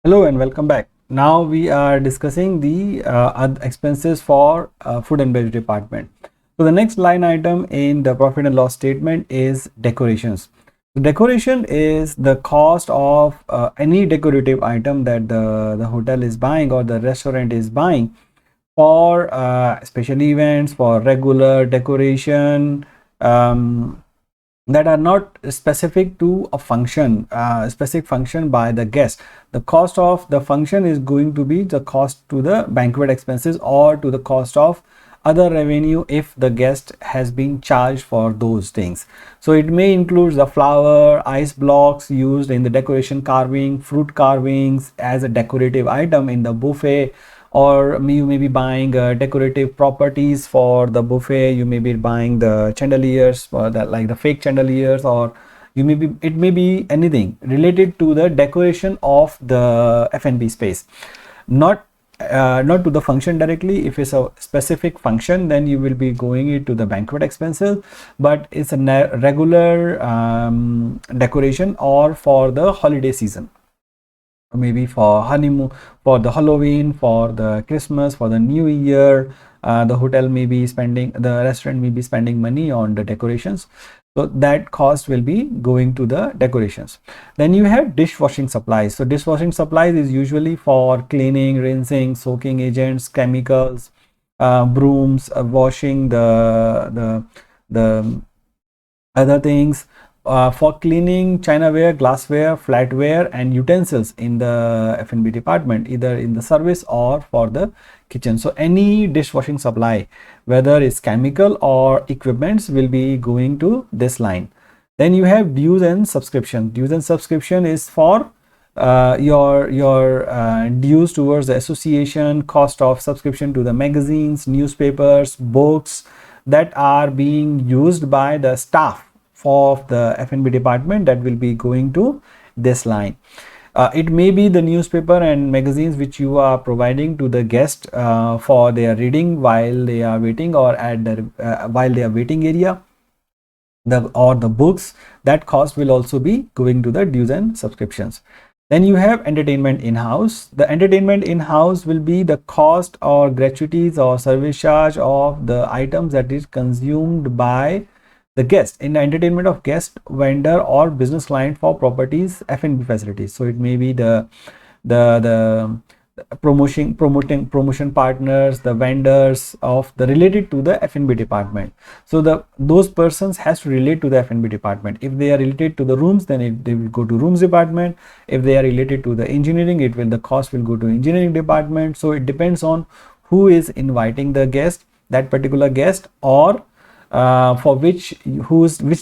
Hello and welcome back. Now we are discussing the expenses for food and beverage department. So the next line item in the profit and loss statement is decorations. The decoration is the cost of any decorative item that the hotel is buying or the restaurant is buying for special events, for regular decoration, um, that are not specific to a function, specific function by the guest. The cost of the function is going to be the cost to the banquet expenses or to the cost of other revenue if the guest has been charged for those things. So it may include the flower, ice blocks used in the decoration carving, fruit carvings as a decorative item in the buffet, or you may be buying decorative properties for the buffet. You may be buying the chandeliers for that, like the fake chandeliers, or it may be anything related to the decoration of the F&B space, not not to the function directly. If it's a specific function, then you will be going into the banquet expenses, but it's a regular decoration or for the holiday season, maybe for honeymoon, for the Halloween, for the Christmas, for the New Year. The restaurant may be spending money on the decorations, so that cost will be going to the decorations. Then you have dishwashing supplies. So dishwashing supplies is usually for cleaning, rinsing, soaking agents, chemicals, brooms, washing the other things, for cleaning chinaware, glassware, flatware and utensils in the F&B department, either in the service or for the kitchen. So any dishwashing supply, whether it's chemical or equipments, will be going to this line. Then you have dues and subscription. Dues and subscription is for your dues towards the association, cost of subscription to the magazines, newspapers, books that are being used by the staff of the F&B department, that will be going to this line. It may be the newspaper and magazines which you are providing to the guest for their reading while they are waiting, or at the while they are waiting area, or the books. That cost will also be going to the dues and subscriptions. Then you have entertainment in-house. The entertainment in-house will be the cost or gratuities or service charge of the items that is consumed by the guest in the entertainment of guest, vendor or business client for properties F&B facilities. So it may be the promotion partners, the vendors of the related to the F&B department. So those persons has to relate to the F&B department. If they are related to the rooms, then they will go to rooms department. If they are related to the engineering, the cost will go to engineering department. So it depends on who is inviting the guest, that particular guest, or for which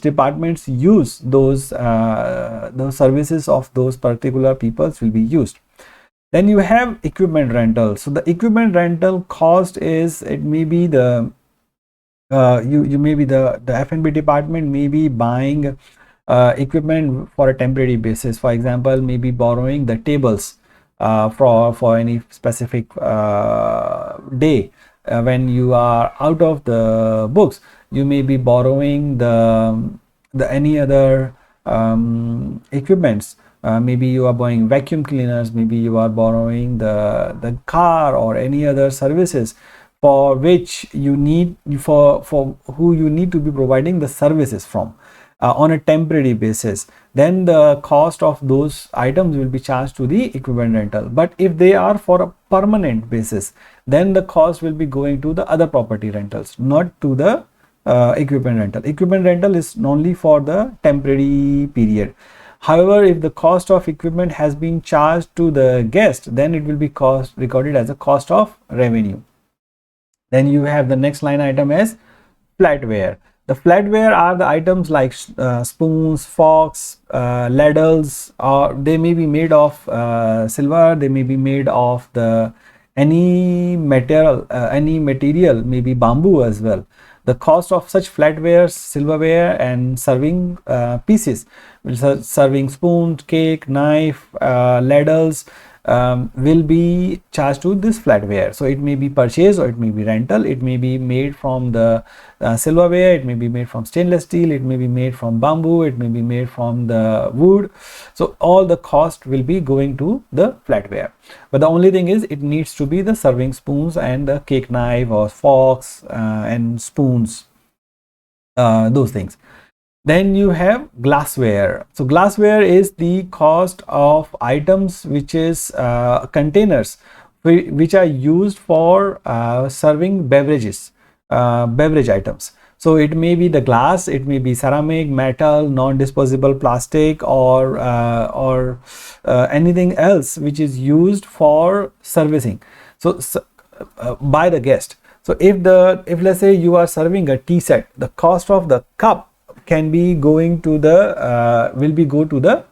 departments use those services of those particular peoples will be used. Then you have equipment rental. So the equipment rental cost is, it may be the you may be the F&B department may be buying equipment for a temporary basis. For example, maybe borrowing the tables for any specific day. When you are out of the books, you may be borrowing the any other equipments. Maybe you are buying vacuum cleaners, maybe you are borrowing the car or any other services for which you need, for who you need to be providing the services from on a temporary basis. Then the cost of those items will be charged to the equipment rental. But if they are for a permanent basis, then the cost will be going to the other property rentals, not to the equipment rental. Equipment rental is only for the temporary period. However, if the cost of equipment has been charged to the guest, then it will be recorded as a cost of revenue. Then you have the next line item as flatware. The flatware are the items like spoons, forks, ladles, or they may be made of silver, they may be made of any material, maybe bamboo as well. The cost of such flatware, silverware and serving pieces, serving spoon, cake, knife, ladles, will be charged to this flatware. So it may be purchased or it may be rental. It may be made from the silverware, it may be made from stainless steel, it may be made from bamboo, it may be made from the wood. So all the cost will be going to the flatware. But the only thing is, it needs to be the serving spoons and the cake knife or forks and spoons, those things. Then you have glassware. So glassware is the cost of items which is containers which are used for serving beverages, beverage items. So it may be the glass, it may be ceramic, metal, non-disposable plastic, or anything else which is used for servicing. So by the guest. So if let's say you are serving a tea set, the cost of the cup can be going to the go to the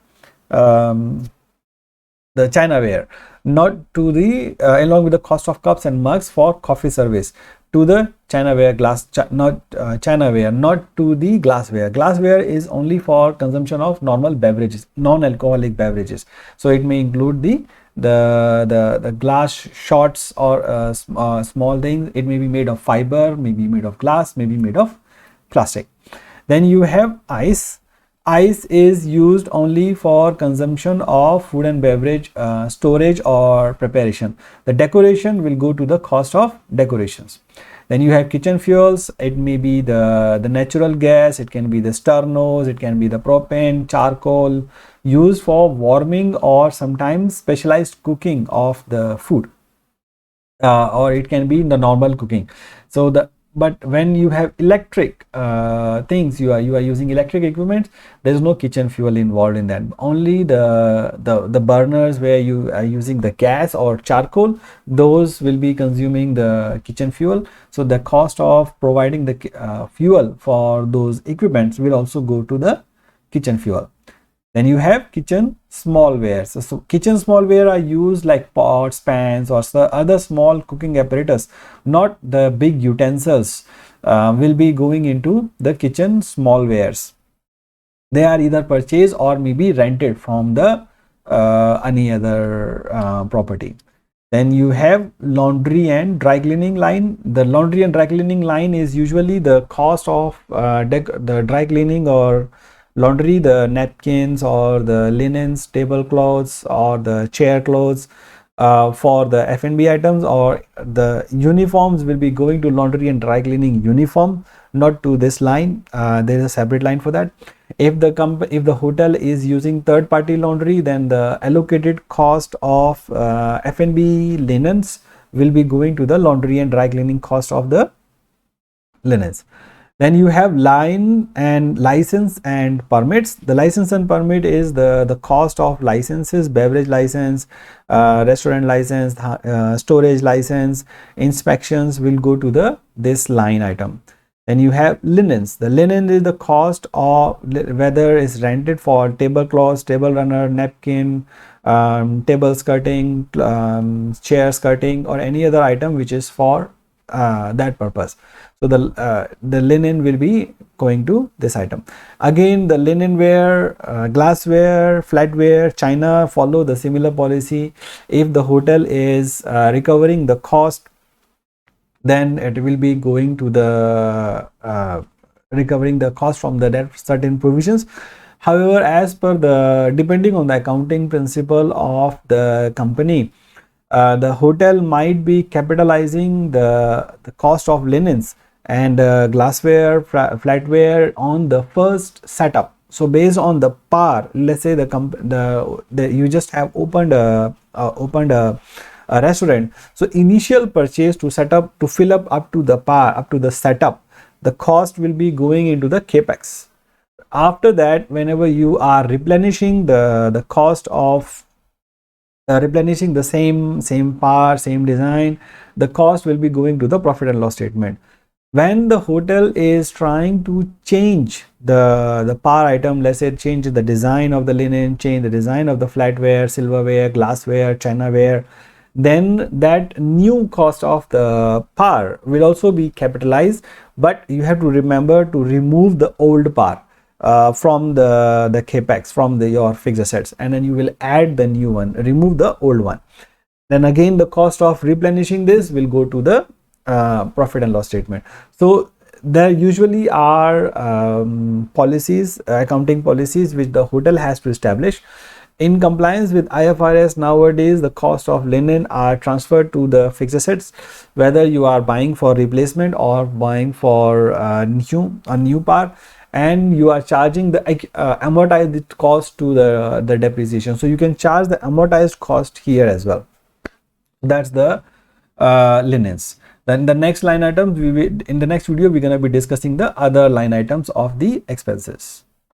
chinaware, not to the along with the cost of cups and mugs for coffee service, to the chinaware, chinaware, not to the glassware. Glassware is only for consumption of normal beverages, non-alcoholic beverages. So it may include the glass shots or small things. It may be made of fiber, may be made of glass, may be made of plastic. Then you have ice. Ice is used only for consumption of food and beverage storage or preparation. The decoration will go to the cost of decorations. Then you have kitchen fuels. It may be the natural gas, it can be the sternos, it can be the propane, charcoal, used for warming or sometimes specialized cooking of the food, or it can be in the normal cooking. So but when you have electric things, you are using electric equipment, there is no kitchen fuel involved in that. Only the burners where you are using the gas or charcoal, those will be consuming the kitchen fuel. So the cost of providing the fuel for those equipments will also go to the kitchen fuel. Then you have kitchen smallware. So kitchen smallware are used like pots, pans, or other small cooking apparatus, not the big utensils, will be going into the kitchen smallwares. They are either purchased or maybe rented from the any other property. Then you have laundry and dry cleaning line. The laundry and dry cleaning line is usually the cost of the dry cleaning or laundry, the napkins or the linens, tablecloths or the chair clothes. For the F&B items or the uniforms will be going to laundry and dry cleaning uniform, not to this line. There is a separate line for that. If the hotel is using third party laundry, then the allocated cost of F&B linens will be going to the laundry and dry cleaning cost of the linens. Then you have line and license and permits. The license and permit is the cost of licenses, beverage license, restaurant license, storage license, inspections will go to this line item. Then you have linens. The linen is the cost of whether it's rented for tablecloths, table runner, napkin, table skirting, chair skirting, or any other item which is for that purpose. So the linen will be going to this item. Again, the linenware, glassware, flatware, china follow the similar policy. If the hotel is recovering the cost, then it will be going to the recovering the cost from the certain provisions. However, as per depending on the accounting principle of the company, the hotel might be capitalizing the cost of linens and glassware, flatware on the first setup. So based on the par, let's say you just have opened a restaurant. So initial purchase to fill up to the par, up to the setup, the cost will be going into the capex. After that, whenever you are replenishing the cost of replenishing the same par, same design, the cost will be going to the profit and loss statement. When the hotel is trying to change the par item, let's say change the design of the linen, change the design of the flatware, silverware, glassware, chinaware, then that new cost of the par will also be capitalized, but you have to remember to remove the old par. from the capex, from your fixed assets, and then you will add the new one, remove the old one. Then again the cost of replenishing this will go to the profit and loss statement. So there usually are policies, accounting policies, which the hotel has to establish. In compliance with IFRS, nowadays the cost of linen are transferred to the fixed assets, whether you are buying for replacement or buying for a new part, and you are charging the amortized cost to the depreciation. So you can charge the amortized cost here as well. That's the linens. Then the next line items, in the next video we're going to be discussing the other line items of the expenses.